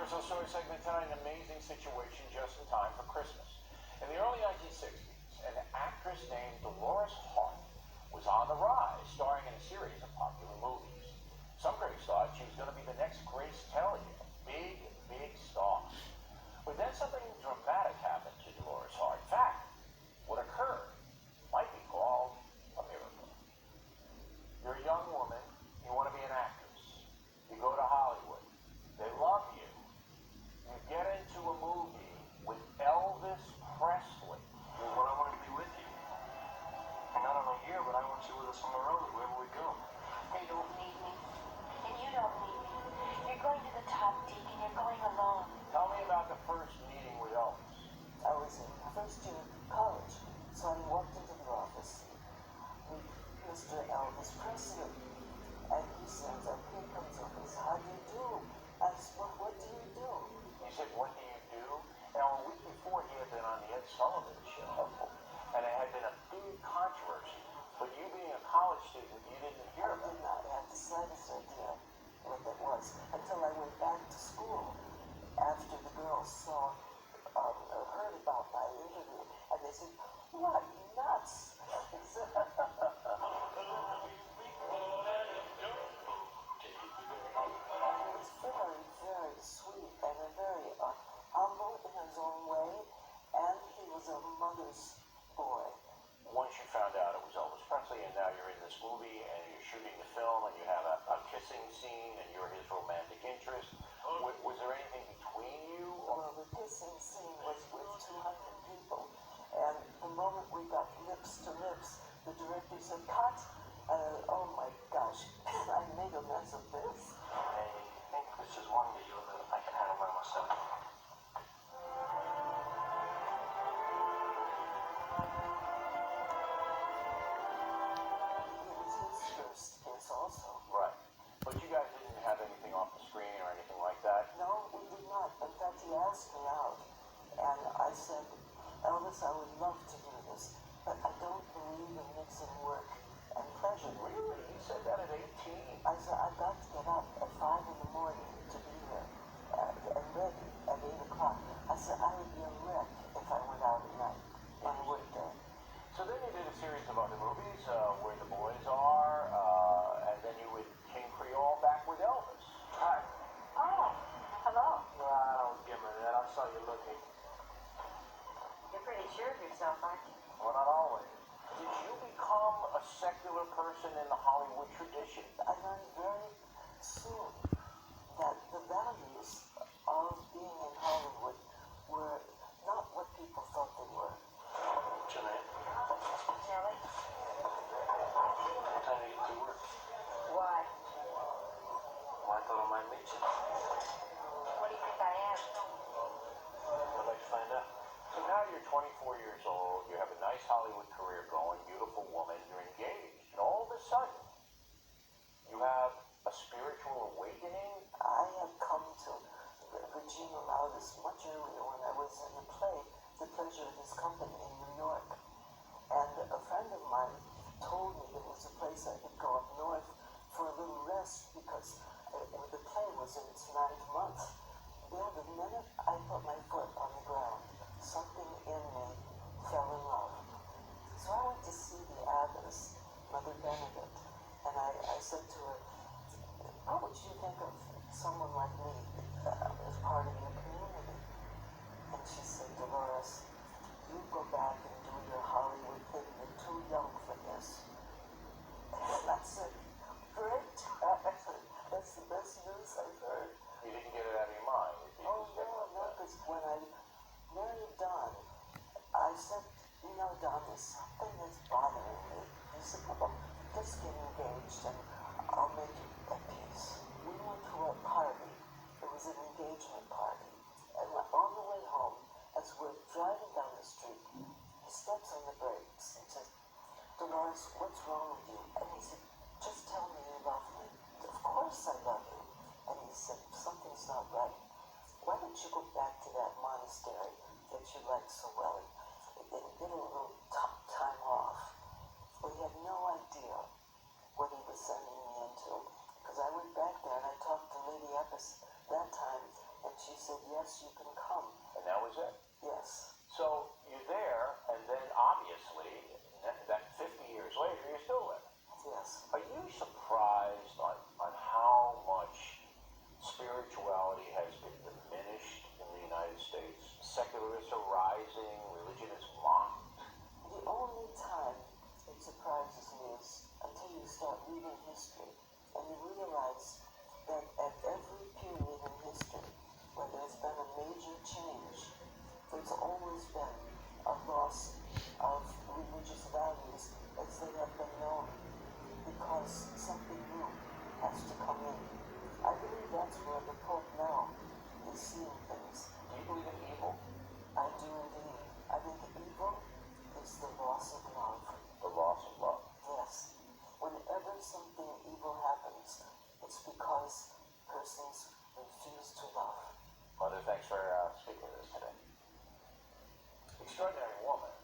Personal story segment tonight, an amazing situation just in time for Christmas. In the early 1960s, an actress named Dolores Hart was on the rise, starring in a series of popular movies. Some critics thought she was going to be the next Grace Kelly, a big, big star. But then something dramatic happened to Dolores Hart. In fact, what occurred might be called a miracle. You're a young woman, you want to be an actress. You go to Hollywood. They love you. You get into a movie with Elvis Presley. Well, I want to be with you. Not only here, but I want you with us on the road, wherever we go. They don't need me, and you don't need me. You're going to the top, Deke, and you're going alone. Tell me about the first meeting with Elvis. I was in first year of college, so I walked into the office with Mr. Elvis Presley, and he says, here comes Elvis, how do you do? I said, well, what do you do? He said, what do you do? Now, a week before, he had been on the Ed Sullivan Show, and it had been a big controversy. But you being a college student, you didn't hear I about did it. not have the slightest idea what that was until I went back to school after the girls heard about my interview, and they said, what nuts? He was very, very sweet and a very humble in his own way, and he was a mother's boy. Once you found out it was Elvis Presley, and now you're in this movie, and you're shooting the film, and you have a kissing scene, and you're his romantic interest, was there anything between you? Well, the kissing scene was with 200 people, and the moment we got lips to lips, the director said, cut! Oh my gosh, I made a mess of this. I think this is one deal that I can handle by myself. It was his first kiss also. Right. But you guys didn't have anything off the screen or anything like that? No, we did not. In fact, he asked me out, and I said, Elvis, I would love to do this, but I don't believe in mixing work and pleasure. Really? You said that at 18? I said, I've got to get up at 5 in the morning to be here and ready at 8 o'clock. I said, I would be a wreck if I went out at night on a work day. So then you did a series of other movies, Where the Boys Are, and then you would King Creole back with Elvis. Hi. Oh, hello. Well, I don't give me that. I saw you looking. You're pretty sure of yourself, aren't you? Well, not always. Did you become a secular person in the Hollywood tradition? I learned very soon that the values of being in Hollywood were not what people thought they were. What's your name? Nellie? What time do you get to work? Why? Well, I thought I might meet you. What do you think I am? I'd like to find out. So now you're 24 years old, you have a nice Hollywood career going, beautiful woman, you're engaged, and all of a sudden, you have a spiritual awakening. I had come to Regina Loudis much earlier when I was in the play, The Pleasure of His Company in New York. And a friend of mine told me there was a place I could go up north for a little rest because the play was in its 9th month. Bill, the minute I put my foot on the ground, something in me fell in love. So I went to see the abbess, Mother Benedict, and I said to her, what would you think of someone like me as part of your community? And she said, Dolores, you go back and do your Hollywood thing. You're too young for this. And I said, great. That's the best news I've heard. You didn't get it out of your mind. Oh, no, because when I married Don, I said, you know, Don, there's something that's bothering me. He said, well, let's get engaged and I'll make it's always been a loss of religious values as they have been known, because something new has to come in. I believe that's where the Pope now is seeing things. Do you believe in evil? I do indeed. I think evil is the loss of love. The loss of love? Yes. Whenever something evil happens, it's because persons refuse to love. Mother, thanks for speaking with us today. Extraordinary Woman